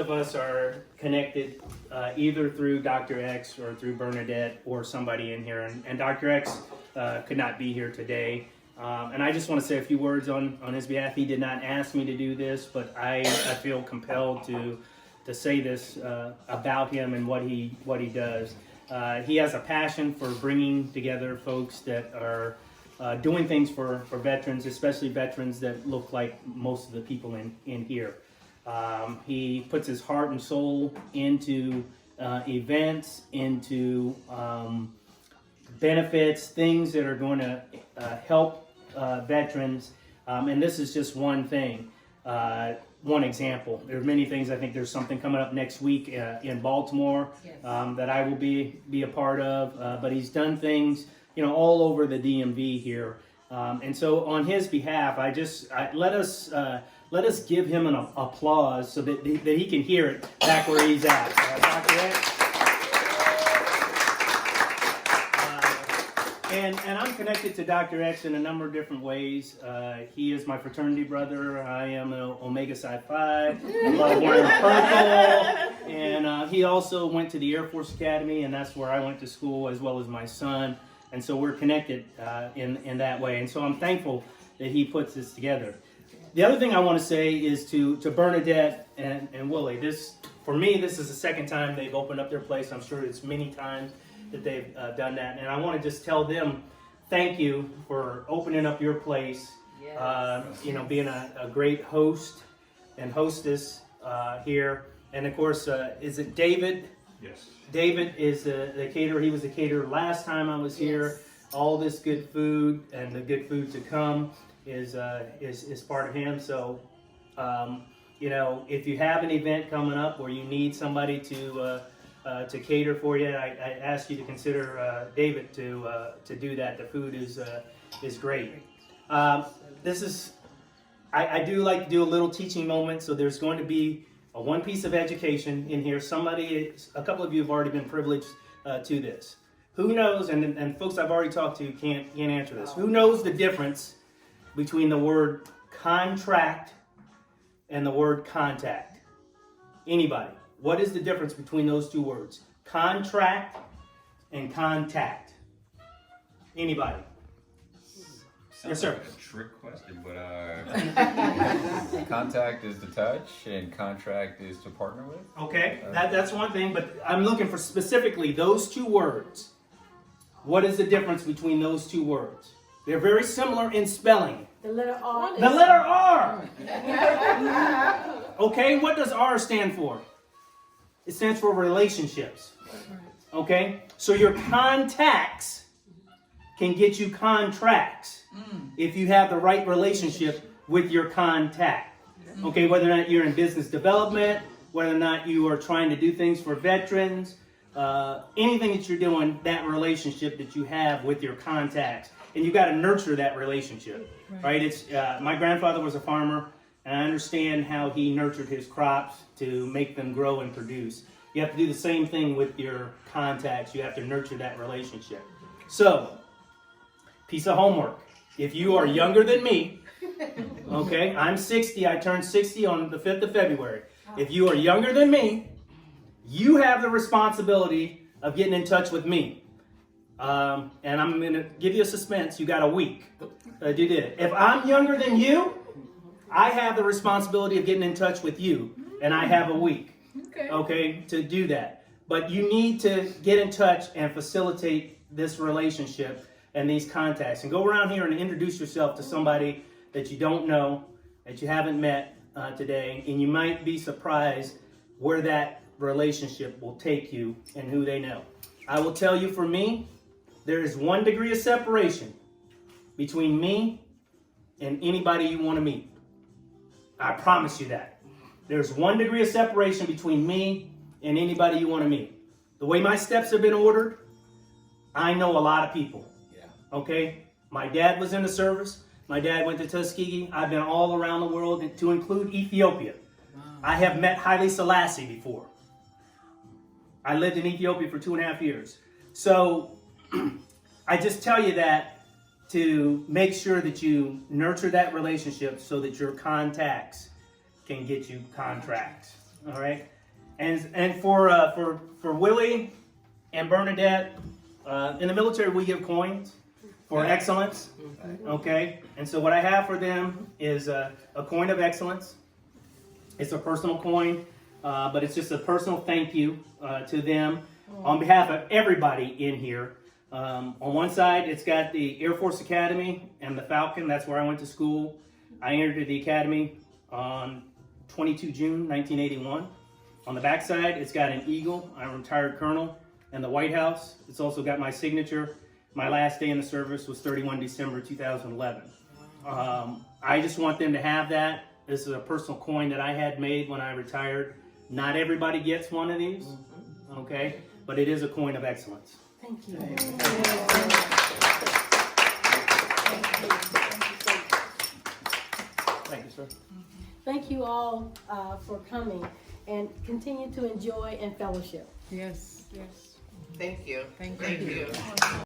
of us are connected either through Dr. X or through Bernadette or somebody in here, and Dr. X could not be here today. And I just want to say a few words on his behalf. He did not ask me to do this, but I feel compelled to say this about him and what he does. He has a passion for bringing together folks that are doing things for veterans, especially veterans that look like most of the people in here. He puts his heart and soul into events, into benefits, things that are going to help veterans. And this is just one thing, one example. There are many things. I think there's something coming up next week in Baltimore that I will be a part of. But he's done things, all over the DMV here. And so on his behalf, let us give him an applause so that he can hear it back where he's at. Dr. X. And I'm connected to Dr. X in a number of different ways. He is my fraternity brother. I am an Omega Psi Phi. I love wearing purple. And he also went to the Air Force Academy, and that's where I went to school, as well as my son. And so we're connected in that way. And so I'm thankful that he puts this together. The other thing I want to say is to Bernadette and Willie. For me, this is the second time they've opened up their place. I'm sure it's many times that they've done that. And I want to just tell them thank you for opening up your place, being a great host and hostess here. And of course, is it David? Yes. David is the caterer. He was the caterer last time I was here. All this good food and the good food to come is part of him. So, if you have an event coming up where you need somebody to cater for you, I ask you to consider David to do that. The food is great. I do like to do a little teaching moment. So there's going to be one piece of education in here. A couple of you have already been privileged to this. Who knows, and folks I've already talked to can't answer this. Who knows the difference between the word contract and the word contact? Anybody? What is the difference between those two words? Contract and contact. Anybody? Yes, sir. Like a trick question, but contact is to touch and contract is to partner with. Okay, that's one thing, but I'm looking for specifically those two words. What is the difference between those two words? They're very similar in spelling. The letter R. The letter R. Okay, what does R stand for? It stands for relationships. Okay, so your contacts can get you contracts if you have the right relationship with your contact. Okay, whether or not you're in business development, whether or not you are trying to do things for veterans, anything that you're doing, that relationship that you have with your contacts, and you got to nurture that relationship, right? It's my grandfather was a farmer, and I understand how he nurtured his crops to make them grow and produce. You have to do the same thing with your contacts. You have to nurture that relationship. So, piece of homework. If you are younger than me, okay, I'm 60. I turned 60 on the 5th of February. If you are younger than me, you have the responsibility of getting in touch with me. And I'm going to give you a suspense. You got a week to do it. If I'm younger than you, I have the responsibility of getting in touch with you. And I have a week, okay, to do that. But you need to get in touch and facilitate this relationship and these contacts. And go around here and introduce yourself to somebody that you don't know, that you haven't met today. And you might be surprised where that relationship will take you and who they know. I will tell you, for me, there is 1 degree of separation between me and anybody you want to meet. I promise you that. There's 1 degree of separation between me and anybody you want to meet. The way my steps have been ordered, I know a lot of people. Okay? My dad was in the service. My dad went to Tuskegee. I've been all around the world, to include Ethiopia. I have met Haile Selassie before. I lived in Ethiopia for 2.5 years. So I just tell you that to make sure that you nurture that relationship so that your contacts can get you contracts. All right, and for Willie and Bernadette, in the military we give coins for excellence. Okay, and so what I have for them is a coin of excellence. It's a personal coin, but it's just a personal thank you to them on behalf of everybody in here. On one side, it's got the Air Force Academy and the Falcon. That's where I went to school. I entered the academy on 22 June 1981. On the back side, it's got an eagle. I'm a retired colonel. And the White House. It's also got my signature. My last day in the service was 31 December 2011. I just want them to have that. This is a personal coin that I had made when I retired. Not everybody gets one of these, okay? But it is a coin of excellence. Thank you. Thank you, sir. Thank you all for coming, and continue to enjoy and fellowship. Yes, yes. Thank you. Thank Thank you. you.